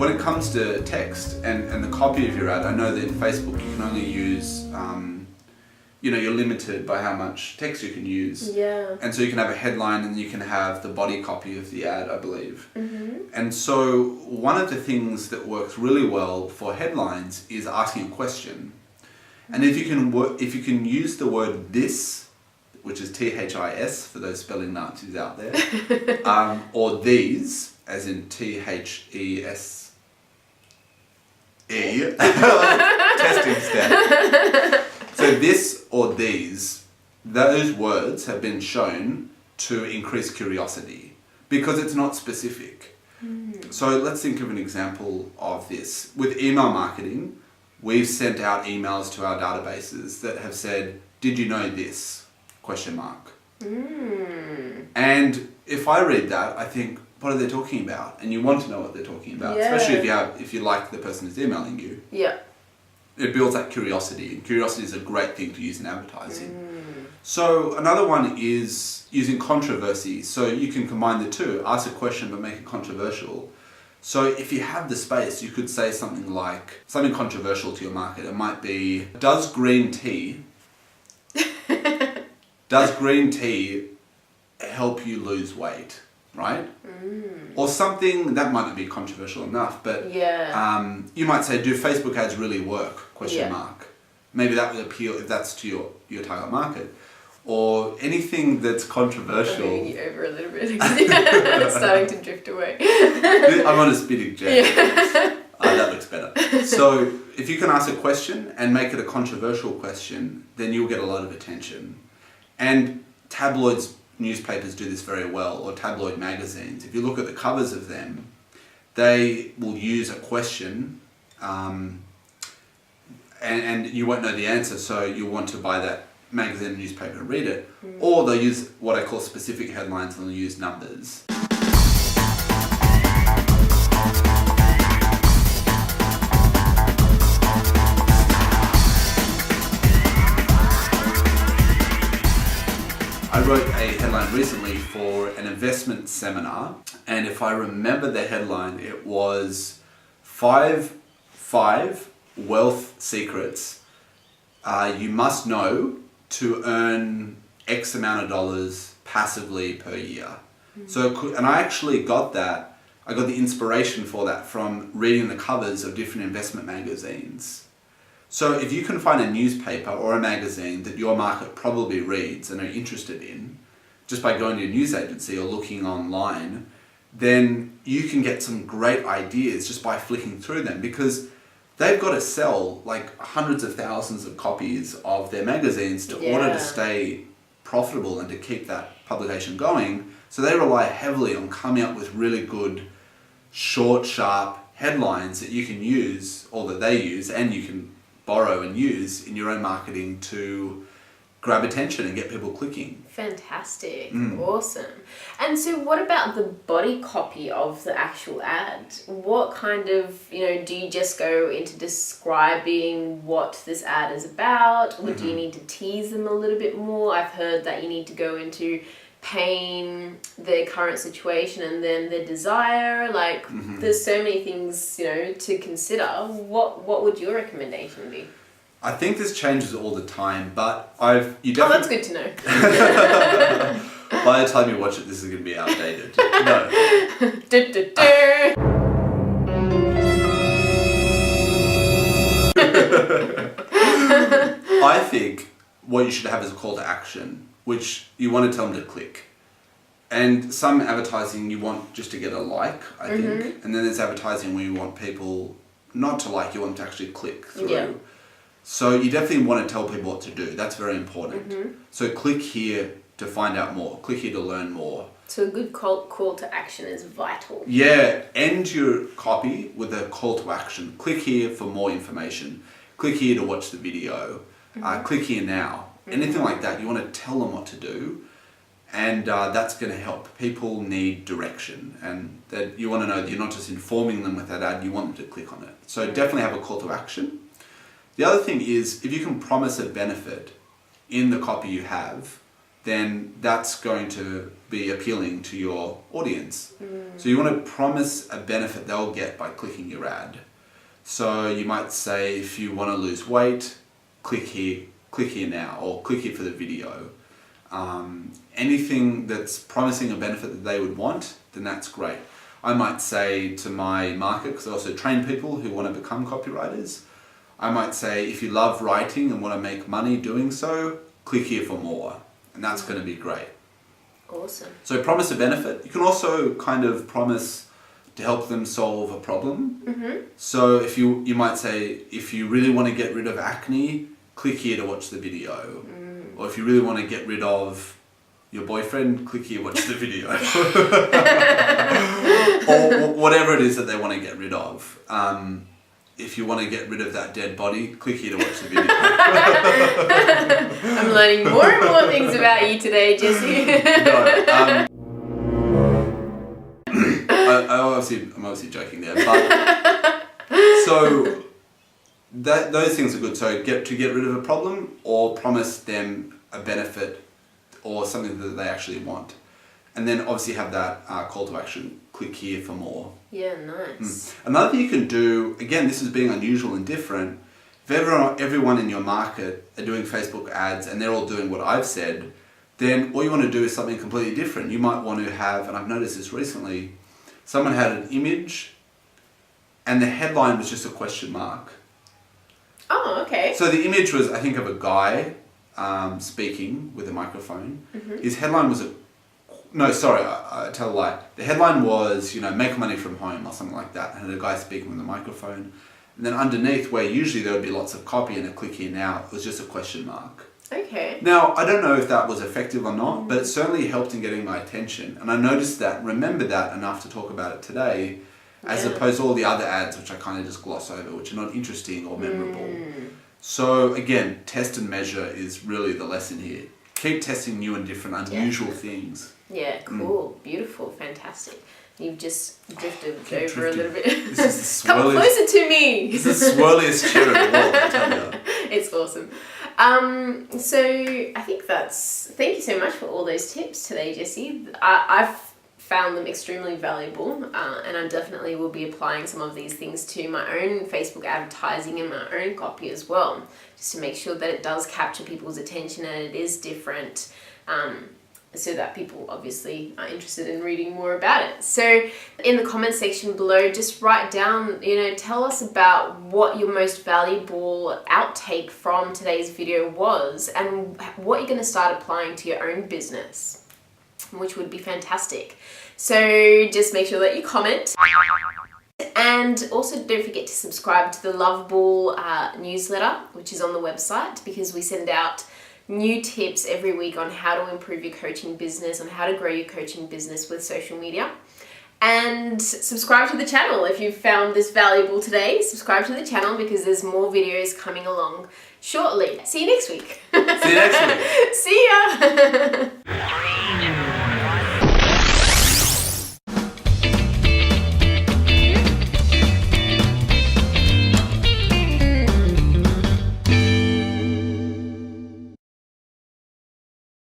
when it comes to text and the copy of your ad, I know that in Facebook you can only use, you're limited by how much text you can use. Yeah. And so you can have a headline and you can have the body copy of the ad, I believe. Mm-hmm. And so one of the things that works really well for headlines is asking a question. And if you can use the word this, which is THIS for those spelling Nazis out there, or these, as in THESE, testing step. So this or these, those words have been shown to increase curiosity because it's not specific. So let's think of an example of this. With email marketing, we've sent out emails to our databases that have said, "Did you know this?" ? And if I read that, I think, what are they talking about? And you want to know what they're talking about, especially if you like the person who's emailing you. Yeah. It builds that curiosity, and curiosity is a great thing to use in advertising. So another one is using controversy. So you can combine the two, ask a question but make it controversial. So if you have the space, you could say something like, something controversial to your market. It might be, does green tea help you lose weight, right? Or something that might not be controversial enough, but you might say, do Facebook ads really work? ? Maybe that would appeal if that's to your target market. Or anything that's controversial. I'm moving you over a little bit. It's starting to drift away. I'm on a spinning jet. That looks better. So if you can ask a question and make it a controversial question, then you'll get a lot of attention. And tabloids, newspapers do this very well, or tabloid magazines. If you look at the covers of them, they will use a question and you won't know the answer, so you'll want to buy that magazine or newspaper and read it. Or they'll use what I call specific headlines, and they'll use numbers. I wrote a headline recently for an investment seminar, and if I remember the headline, it was five wealth secrets you must know to earn X amount of dollars passively per year. And I actually got that, I got the inspiration for that from reading the covers of different investment magazines. So if you can find a newspaper or a magazine that your market probably reads and are interested in, just by going to a news agency or looking online, then you can get some great ideas just by flicking through them, because they've got to sell like hundreds of thousands of copies of their magazines to order to stay profitable and to keep that publication going. So they rely heavily on coming up with really good, short, sharp headlines that you can use, or that they use, and you can borrow and use in your own marketing to grab attention and get people clicking. Fantastic. Awesome. And so what about the body copy of the actual ad? What kind of, do you just go into describing what this ad is about? Or do you need to tease them a little bit more? I've heard that you need to go into pain, their current situation, and then their desire. There's so many things, to consider. What would your recommendation be? I think this changes all the time, but that's good to know. By the time you watch it, this is going to be outdated. No. I think what you should have is a call to action, which you want to tell them to click. And some advertising you want just to get a like, I think. And then there's advertising where you want people not to like, you want them to actually click through. Yeah. So you definitely want to tell people what to do. That's very important. So click here to find out more. Click here to learn more. So a good call to action is vital. Yeah, end your copy with a call to action. Click here for more information. Click here to watch the video. Click here now. Anything like that, you want to tell them what to do. And that's going to help. People need direction, and that you want to know that you're not just informing them with that ad, you want them to click on it. So definitely have a call to action. The other thing is, if you can promise a benefit in the copy you have, then that's going to be appealing to your audience. So you want to promise a benefit they'll get by clicking your ad. So you might say, if you want to lose weight, click here now, or click here for the video. Anything that's promising a benefit that they would want, then that's great. I might say to my market, because I also train people who want to become copywriters, I might say, if you love writing and want to make money doing so, click here for more. And that's going to be great. Awesome. So promise a benefit. You can also kind of promise to help them solve a problem. So if you might say, if you really want to get rid of acne, click here to watch the video. Or if you really want to get rid of your boyfriend, click here, watch the video. Or whatever it is that they want to get rid of. If you want to get rid of that dead body, click here to watch the video. I'm learning more and more things about you today, Jesse. No, I'm obviously joking there, but so those things are good. So get rid of a problem, or promise them a benefit or something that they actually want, and then obviously have that call to action. Click here for more. Yeah, nice. Another thing you can do, again, this is being unusual and different. If everyone in your market are doing Facebook ads and they're all doing what I've said, then all you want to do is something completely different. You might want to have, and I've noticed this recently, someone had an image and the headline was just a question mark. Oh, okay. So the image was, I think, of a guy speaking with a microphone. His headline was I tell a lie. The headline was, make money from home or something like that, and a guy speaking with a microphone. And then underneath, where usually there would be lots of copy and a click here now, it was just a question mark. Okay. Now, I don't know if that was effective or not, but it certainly helped in getting my attention. And I noticed that, remembered that enough to talk about it today, as opposed to all the other ads, which I kind of just gloss over, which are not interesting or memorable. So again, test and measure is really the lesson here. Keep testing new and different, unusual things. Yeah, cool, beautiful, fantastic. You've just drifted over a little bit. This is the Come closer to me. This is the swirliest chair in the world, I tell you. It's awesome. So I think thank you so much for all those tips today, Jesse. I've found them extremely valuable, and I definitely will be applying some of these things to my own Facebook advertising and my own copy as well, just to make sure that it does capture people's attention and it is different, so that people obviously are interested in reading more about it. So in the comment section below, just write down, tell us about what your most valuable outtake from today's video was and what you're going to start applying to your own business, which would be fantastic. So just make sure that you comment. And also don't forget to subscribe to the Lovable newsletter, which is on the website, because we send out new tips every week on how to improve your coaching business, on how to grow your coaching business with social media. And subscribe to the channel if you've found this valuable today. Subscribe to the channel because there's more videos coming along shortly. See you next week. See you next week. See ya.